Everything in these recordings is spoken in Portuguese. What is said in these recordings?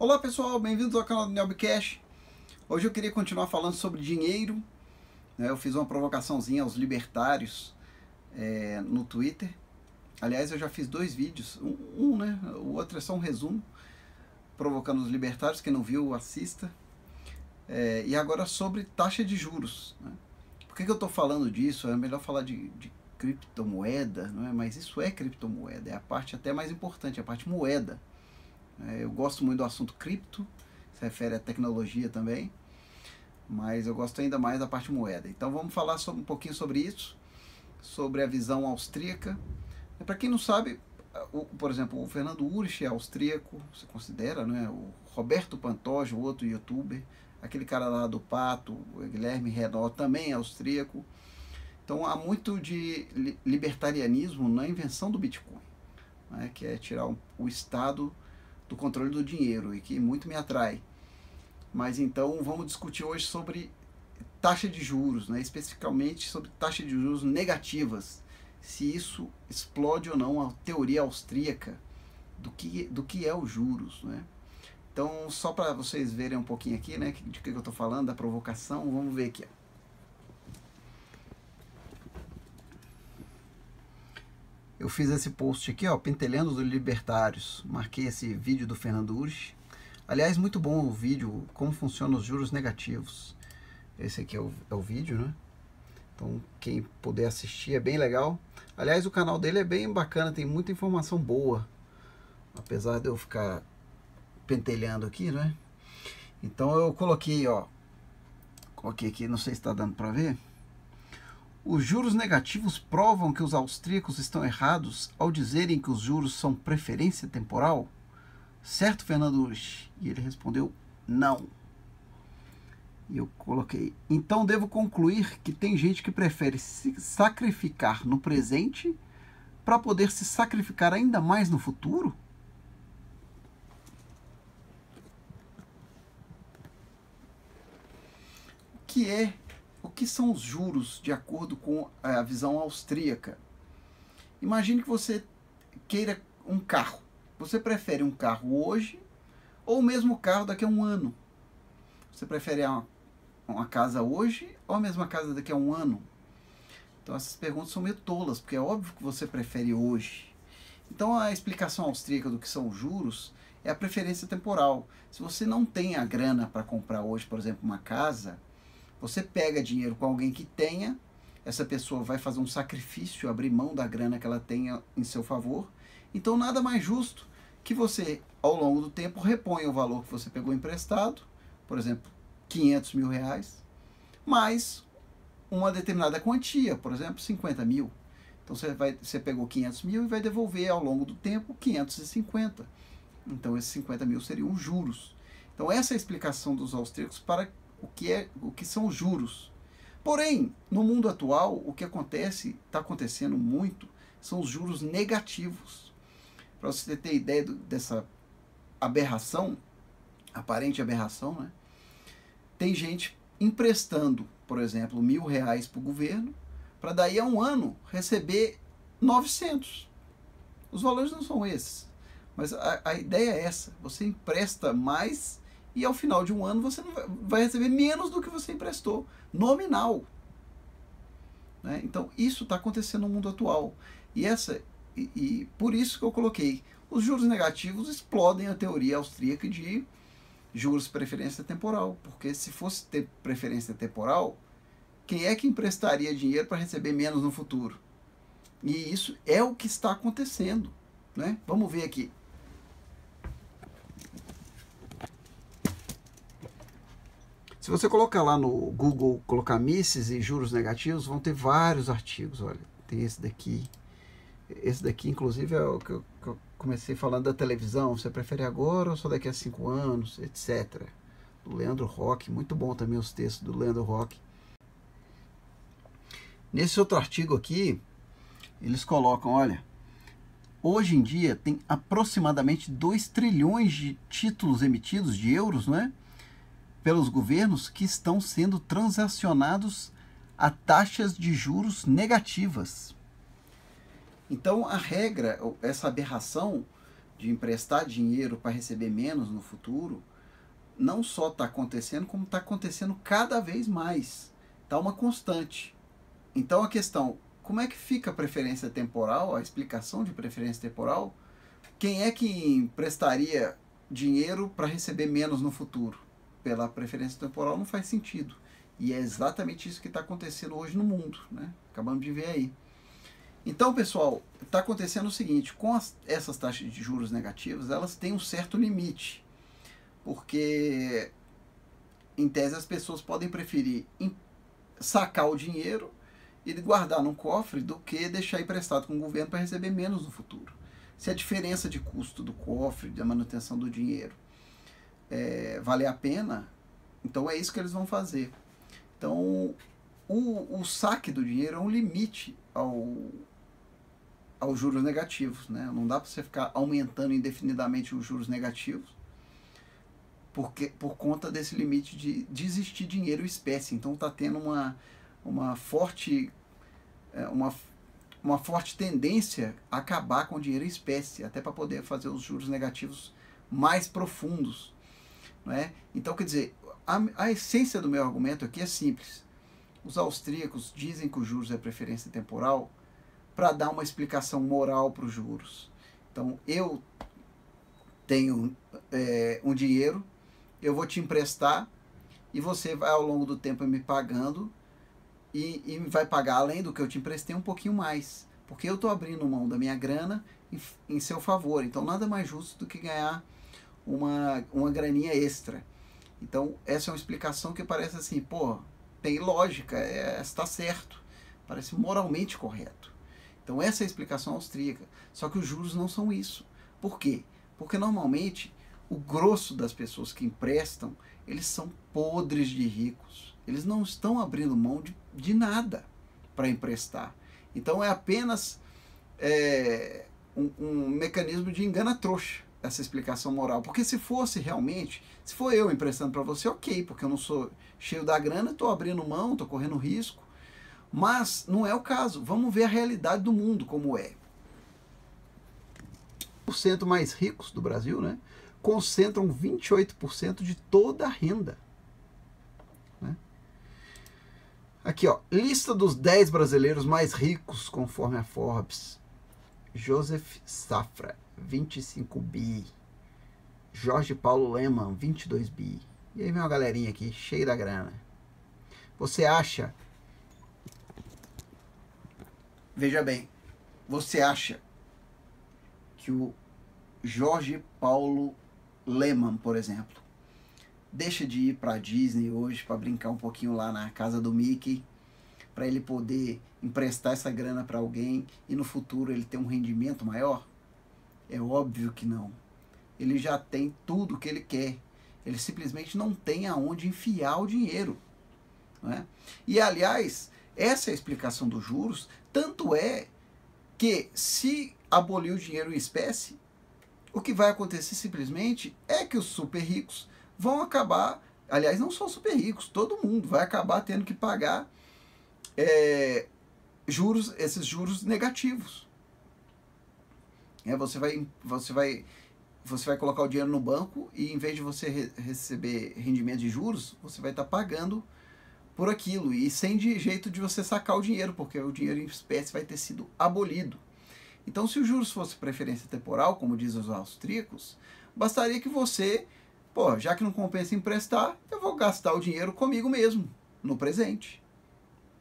Olá pessoal, bem-vindos ao canal do Nelbycash. Hoje eu queria continuar falando sobre dinheiro, né? Eu fiz uma provocaçãozinha aos libertários no Twitter. Aliás, eu já fiz dois vídeos, né? O outro é só um resumo, provocando os libertários. Quem não viu, assista. E agora sobre taxa de juros, né? Por que eu estou falando disso? É melhor falar de criptomoeda, não é? Mas isso é criptomoeda, é a parte até mais importante, a parte moeda. Eu gosto muito do assunto cripto, se refere à tecnologia também, mas eu gosto ainda mais da parte moeda. Então vamos falar um pouquinho sobre isso, sobre a visão austríaca. Para quem não sabe, por exemplo, o Fernando Urich é austríaco, se considera, né? O Roberto Pantoja, o outro youtuber, aquele cara lá do Pato, o Guilherme Renault, também é austríaco. Então há muito de libertarianismo na invenção do Bitcoin, né? Que é tirar o Estado do controle do dinheiro, e que muito me atrai. Mas então vamos discutir hoje sobre taxa de juros, né? Especificamente sobre taxa de juros negativas, se isso explode ou não a teoria austríaca do que é os juros, né? Então, só para vocês verem um pouquinho aqui, né, de que eu estou falando, da provocação, vamos ver aqui. Eu fiz esse post aqui, ó, pentelhando os libertários. Marquei esse vídeo do Fernando Urich. Aliás, muito bom o vídeo, como funcionam os juros negativos. Esse aqui é o vídeo, né? Então, quem puder assistir é bem legal. Aliás, o canal dele é bem bacana, tem muita informação boa. Apesar de eu ficar pentelhando aqui, né? Então eu coloquei, ó. Coloquei aqui, não sei se está dando para ver. Os juros negativos provam que os austríacos estão errados ao dizerem que os juros são preferência temporal? Certo, Fernando Urich? E ele respondeu, não. E eu coloquei, então devo concluir que tem gente que prefere se sacrificar no presente para poder se sacrificar ainda mais no futuro? O que são os juros de acordo com a visão austríaca? Imagine que você queira um carro. Você prefere um carro hoje ou o mesmo carro daqui a um ano? Você prefere uma casa hoje ou a mesma casa daqui a um ano? Então essas perguntas são meio tolas, porque é óbvio que você prefere hoje. Então a explicação austríaca do que são os juros é a preferência temporal. Se você não tem a grana para comprar hoje, por exemplo, uma casa, você pega dinheiro com alguém que tenha, essa pessoa vai fazer um sacrifício, abrir mão da grana que ela tenha em seu favor. Então nada mais justo que você, ao longo do tempo, reponha o valor que você pegou emprestado, por exemplo, 500 mil reais, mais uma determinada quantia, por exemplo, 50 mil. Então você pegou 500 mil e vai devolver ao longo do tempo 550. Então esses 50 mil seriam juros. Então essa é a explicação dos austríacos para o que são os juros. Porém, no mundo atual, o que está acontecendo muito, são os juros negativos. Para você ter ideia dessa aberração, aparente aberração, né? Tem gente emprestando, por exemplo, R$1.000 para o governo, para daí a um ano receber 900. Os valores não são esses, mas a ideia é essa: você empresta mais e ao final de um ano você vai receber menos do que você emprestou, nominal, né? Então isso está acontecendo no mundo atual. E por isso que eu coloquei, os juros negativos explodem a teoria austríaca de juros preferência temporal, porque se fosse ter preferência temporal, quem é que emprestaria dinheiro para receber menos no futuro? E isso é o que está acontecendo, né? Vamos ver aqui. Se você colocar lá no Google, colocar Mises e juros negativos, vão ter vários artigos. Olha, tem esse daqui. Esse daqui, inclusive, é o que eu comecei falando da televisão. Você prefere agora ou só daqui a 5 anos, etc. Do Leandro Roque. Muito bom também os textos do Leandro Roque. Nesse outro artigo aqui, eles colocam, olha, hoje em dia tem aproximadamente 2 trilhões de títulos emitidos de euros, não é? Pelos governos, que estão sendo transacionados a taxas de juros negativas. Então a regra, essa aberração, de emprestar dinheiro para receber menos no futuro, não só está acontecendo, como está acontecendo cada vez mais. Está uma constante. Então a questão, como é que fica a preferência temporal, a explicação de preferência temporal? Quem é que emprestaria dinheiro para receber menos no futuro? Pela preferência temporal não faz sentido. E é exatamente isso que está acontecendo hoje no mundo, né? Acabamos de ver aí. Então, pessoal, está acontecendo o seguinte, com essas taxas de juros negativas, elas têm um certo limite, porque, em tese, as pessoas podem preferir sacar o dinheiro e guardar no cofre do que deixar emprestado com o governo para receber menos no futuro. Se a diferença de custo do cofre, da manutenção do dinheiro, valer a pena, então é isso que eles vão fazer. Então, o saque do dinheiro é um limite aos juros negativos, né? Não dá para você ficar aumentando indefinidamente os juros negativos por conta desse limite de existir dinheiro em espécie. Então está tendo uma forte tendência a acabar com o dinheiro em espécie, até para poder fazer os juros negativos mais profundos, né? Então, quer dizer, a essência do meu argumento aqui é simples. Os austríacos dizem que os juros é preferência temporal para dar uma explicação moral para os juros. Então, eu tenho um dinheiro, eu vou te emprestar e você vai ao longo do tempo me pagando e vai pagar além do que eu te emprestei um pouquinho mais, porque eu estou abrindo mão da minha grana em seu favor. Então, nada mais justo do que ganhar uma graninha extra. Então, essa é uma explicação que parece assim, pô, tem lógica, está certo, parece moralmente correto. Então, essa é a explicação austríaca. Só que os juros não são isso. Por quê? Porque normalmente o grosso das pessoas que emprestam, eles são podres de ricos. Eles não estão abrindo mão de nada para emprestar. Então, é apenas um mecanismo de engana-trouxa, essa explicação moral. Porque se fosse realmente, se for eu emprestando para você, ok, porque eu não sou cheio da grana, estou abrindo mão, estou correndo risco. Mas não é o caso. Vamos ver a realidade do mundo como é. Os 1% mais ricos do Brasil, né, concentram 28% de toda a renda. Né? Aqui, ó, lista dos 10 brasileiros mais ricos conforme a Forbes. Joseph Safra, 25 bi. Jorge Paulo Lemann, 22 bi. E aí vem uma galerinha aqui, cheia da grana. Você acha... Veja bem, você acha que o Jorge Paulo Lemann, por exemplo, deixa de ir para a Disney hoje para brincar um pouquinho lá na casa do Mickey, para ele poder emprestar essa grana para alguém e no futuro ele ter um rendimento maior? É óbvio que não. Ele já tem tudo o que ele quer. Ele simplesmente não tem aonde enfiar o dinheiro. Né? E, aliás, essa é a explicação dos juros. Tanto é que, se abolir o dinheiro em espécie, o que vai acontecer simplesmente é que os super ricos vão acabar, aliás, não só super ricos, todo mundo vai acabar tendo que pagar esses juros negativos. Você vai colocar o dinheiro no banco e, em vez de você receber rendimento de juros, você vai estar pagando por aquilo, e sem jeito de você sacar o dinheiro, porque o dinheiro em espécie vai ter sido abolido. Então, se os juros fosse preferência temporal, como dizem os austríacos, bastaria que você, já que não compensa emprestar, eu vou gastar o dinheiro comigo mesmo, no presente.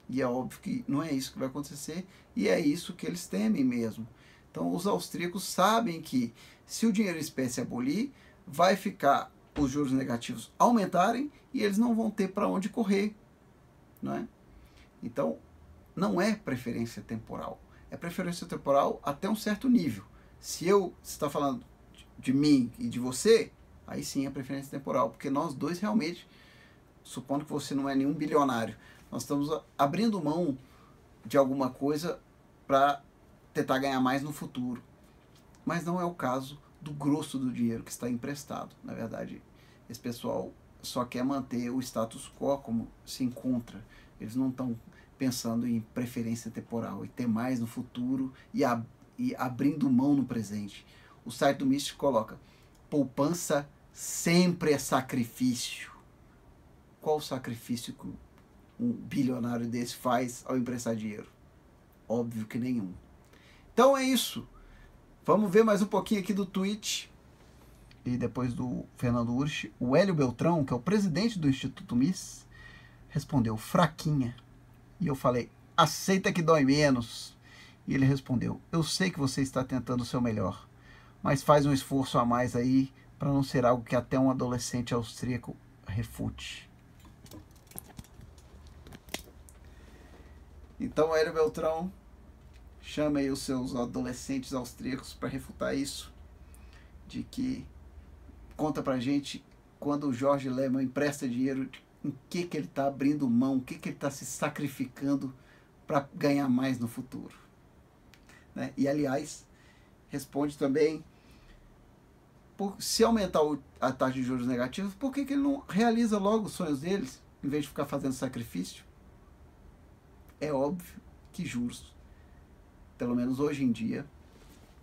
E é óbvio que não é isso que vai acontecer, e é isso que eles temem mesmo. Então, os austríacos sabem que, se o dinheiro em espécie abolir, vai ficar os juros negativos aumentarem e eles não vão ter para onde correr. Não é? Então, não é preferência temporal. É preferência temporal até um certo nível. Se está falando de mim e de você, aí sim é preferência temporal. Porque nós dois realmente, supondo que você não é nenhum bilionário, nós estamos abrindo mão de alguma coisa para tentar ganhar mais no futuro. Mas não é o caso do grosso do dinheiro que está emprestado. Na verdade, esse pessoal só quer manter o status quo como se encontra. Eles não estão pensando em preferência temporal e ter mais no futuro e abrindo mão no presente. o site do Mises coloca: poupança sempre é sacrifício. Qual o sacrifício que um bilionário desse faz ao emprestar dinheiro? Óbvio que nenhum. Então é isso. Vamos ver mais um pouquinho aqui do tweet. E depois do Fernando Urich, o Hélio Beltrão, que é o presidente do Instituto Mises, respondeu: fraquinha. E eu falei: aceita que dói menos. E ele respondeu: eu sei que você está tentando o seu melhor, mas faz um esforço a mais aí para não ser algo que até um adolescente austríaco refute. Então, Hélio Beltrão, chama aí os seus adolescentes austríacos para refutar isso, de que conta pra gente quando o Jorge Lehmann empresta dinheiro, em que ele está abrindo mão, o que ele está se sacrificando para ganhar mais no futuro. Né? E, aliás, responde também, se aumentar a taxa de juros negativos, por que ele não realiza logo os sonhos deles, em vez de ficar fazendo sacrifício? É óbvio que juros, pelo menos hoje em dia,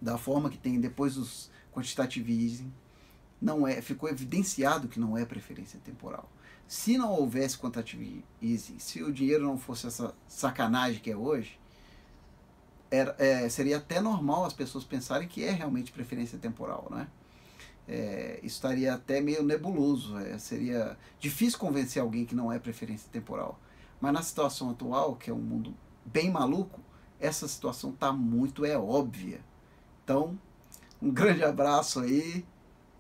da forma que tem depois dos quantitative easing, ficou evidenciado que não é preferência temporal. Se não houvesse quantitative easing, se o dinheiro não fosse essa sacanagem que é hoje, seria até normal as pessoas pensarem que é realmente preferência temporal, né? Isso estaria até meio nebuloso, seria difícil convencer alguém que não é preferência temporal. Mas na situação atual, que é um mundo bem maluco, essa situação está muito óbvia. Então, um grande abraço aí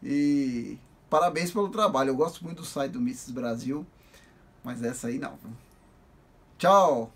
e parabéns pelo trabalho. Eu gosto muito do site do Mises Brasil, mas essa aí não. Tchau!